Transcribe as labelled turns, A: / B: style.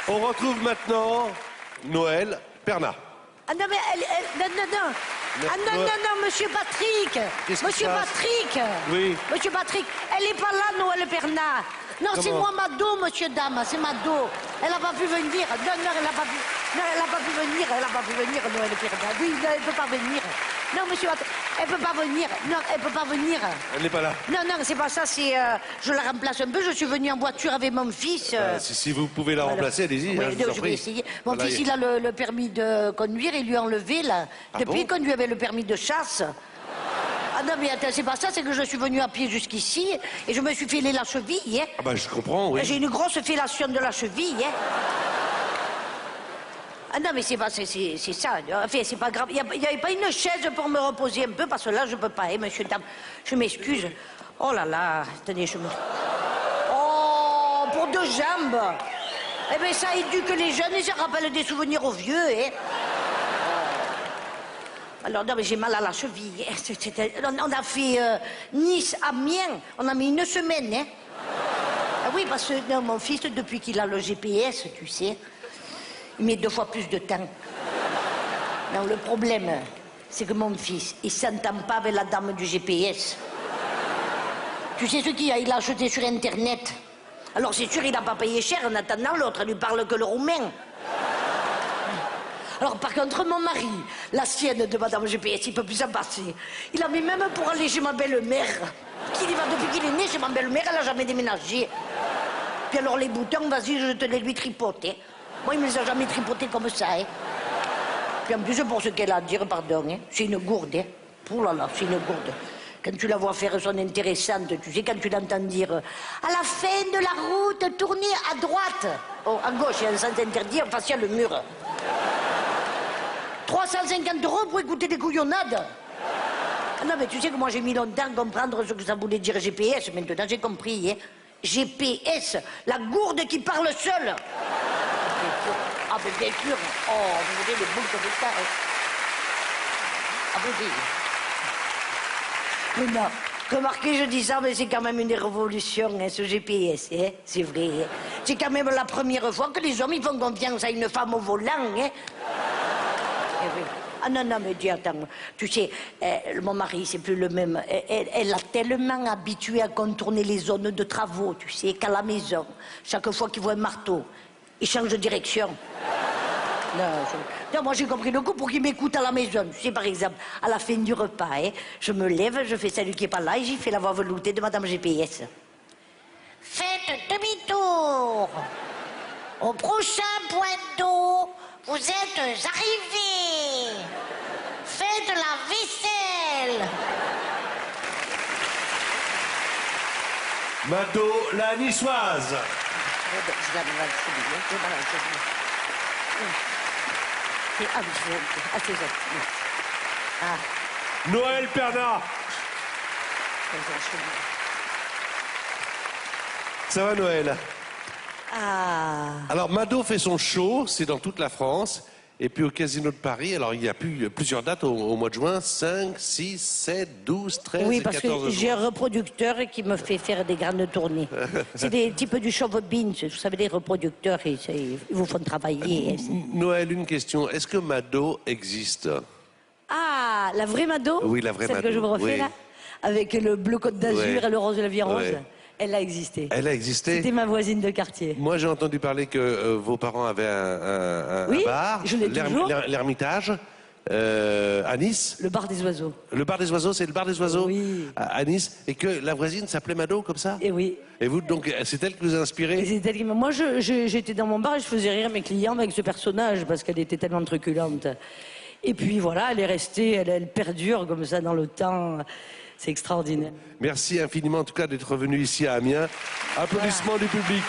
A: On retrouve maintenant Noël Perna.
B: Ah non, mais non. Ah non, monsieur Patrick. Monsieur Patrick.
A: Oui.
B: Monsieur Patrick, elle n'est pas là, Noël Perna. Non, c'est moi, Mado, monsieur dame, c'est Mado. Elle n'a pas pu venir. Non, elle n'a pas pu. Non, elle n'a pas pu venir. Elle n'a pas pu venir, Noël Perna. Oui, non, elle ne peut pas venir. Non, monsieur Patrick, elle ne peut pas venir. Non, elle ne peut pas venir.
A: Elle n'est pas là.
B: Non, c'est pas ça, c'est... je la remplace un peu. Je suis venue en voiture avec mon fils.
A: Si vous pouvez la remplacer, allez-y.
B: Oui,
A: Je vous en
B: je vais
A: prie.
B: essayer. Mon
A: Voilà,
B: fils, il a le permis de conduire, il lui a enlevé, là. Depuis qu'on lui avait le permis de chasse. Ah non, mais attends, c'est pas ça, c'est que je suis venue à pied jusqu'ici et je me suis fêlé la cheville, hein.
A: Ah bah, je comprends, oui.
B: J'ai une grosse fellation de la cheville, hein. Ah non, mais c'est pas... c'est ça. Enfin, c'est pas grave. Il n'y avait pas une chaise pour me reposer un peu, parce que là, je peux pas, hein, monsieur dame. Je m'excuse. Oh là là, attendez, je me... Oh, pour 2 jambes. Eh bien, ça éduque les jeunes et ça rappelle des souvenirs aux vieux, hein. Alors, non, mais j'ai mal à la cheville. On a fait Nice-Amiens. On a mis 1 semaine, hein. Ah oui, parce que non, mon fils, depuis qu'il a le GPS, tu sais, il met 2 fois plus de temps. Non, le problème, c'est que mon fils, il s'entend pas avec la dame du GPS. Tu sais ce qu'il a? Il l'a acheté sur Internet. Alors, c'est sûr, il n'a pas payé cher. En attendant, l'autre, elle lui parle que le roumain. Alors, par contre, mon mari, la sienne de Madame GPS, il peut plus s'en passer. Il a mis même pour aller chez ma belle-mère. Qu'il y va depuis qu'il est né chez ma belle-mère, elle n'a jamais déménagé. Puis alors, les boutons, vas-y, je te les lui tripote. Hein. Moi, il me les a jamais tripotés comme ça. Hein. Puis en plus, pour ce qu'elle a à dire, pardon, hein, c'est une gourde. Hein. Oh là là, c'est une gourde. Quand tu la vois faire son intéressante, tu sais, quand tu l'entends dire à la fin de la route, tournez à droite. Oh, à gauche, il y a un sens interdit, en face, il y a le mur. 350 € pour écouter des couillonnades. Ah non, mais tu sais que moi j'ai mis longtemps à comprendre ce que ça voulait dire GPS. Maintenant j'ai compris, hein. GPS, la gourde qui parle seule. Ah, mais bien sûr. Oh, vous voyez les boules comme ça. Hein. Ah, mais non, remarquez, je dis ça, mais c'est quand même une révolution, hein, ce GPS, hein. C'est vrai. Hein. C'est quand même la première fois que les hommes ils font confiance à une femme au volant, hein. Ah non, mais dis, attends, tu sais, mon mari, c'est plus le même. Elle a tellement habitué à contourner les zones de travaux, tu sais, qu'à la maison, chaque fois qu'il voit un marteau, il change de direction. Non, moi j'ai compris le coup pour qu'il m'écoute à la maison. Tu sais, par exemple, à la fin du repas, hein, je me lève, je fais celui qui n'est pas là et j'y fais la voix veloutée de Madame GPS. Faites demi-tour. Au prochain point d'eau, vous êtes arrivés. Faites la vaisselle.
A: Mado, la niçoise. Noël Perna. Ça va, Noël? Alors, Mado fait son show, c'est dans toute la France. Et puis au Casino de Paris, alors il y a plusieurs dates au mois de juin, 5, 6, 7, 12, 13
B: oui,
A: et 14
B: parce que j'ai un reproducteur qui me fait faire des grandes tournées. C'est des types du show business, vous savez, les reproducteurs, ils vous font travailler.
A: Noël, une question, est-ce que Mado existe?
B: Ah, la vraie Mado?
A: Oui, la vraie
B: Celle
A: Mado.
B: que je vous refais
A: oui.
B: Là, avec le bleu Côte d'Azur et le rose de la Vie Rose.
A: Ouais.
B: Elle a existé.
A: Elle a existé?
B: C'était ma voisine de quartier.
A: Moi, j'ai entendu parler que vos parents avaient un bar,
B: je l'ai toujours.
A: l'Ermitage, à Nice.
B: Le bar des oiseaux.
A: Le bar des oiseaux, c'est le bar des oiseaux
B: Oui.
A: à Nice. Et que la voisine s'appelait Mado, comme ça?
B: Et oui.
A: Et vous, donc, c'est elle qui vous a inspiré?
B: Et c'est elle qui moi, j'étais dans mon bar et je faisais rire mes clients avec ce personnage parce qu'elle était tellement truculente. Et puis voilà, elle est restée, elle perdure comme ça dans le temps. C'est extraordinaire.
A: Merci infiniment en tout cas d'être venu ici à Amiens. Applaudissements du public.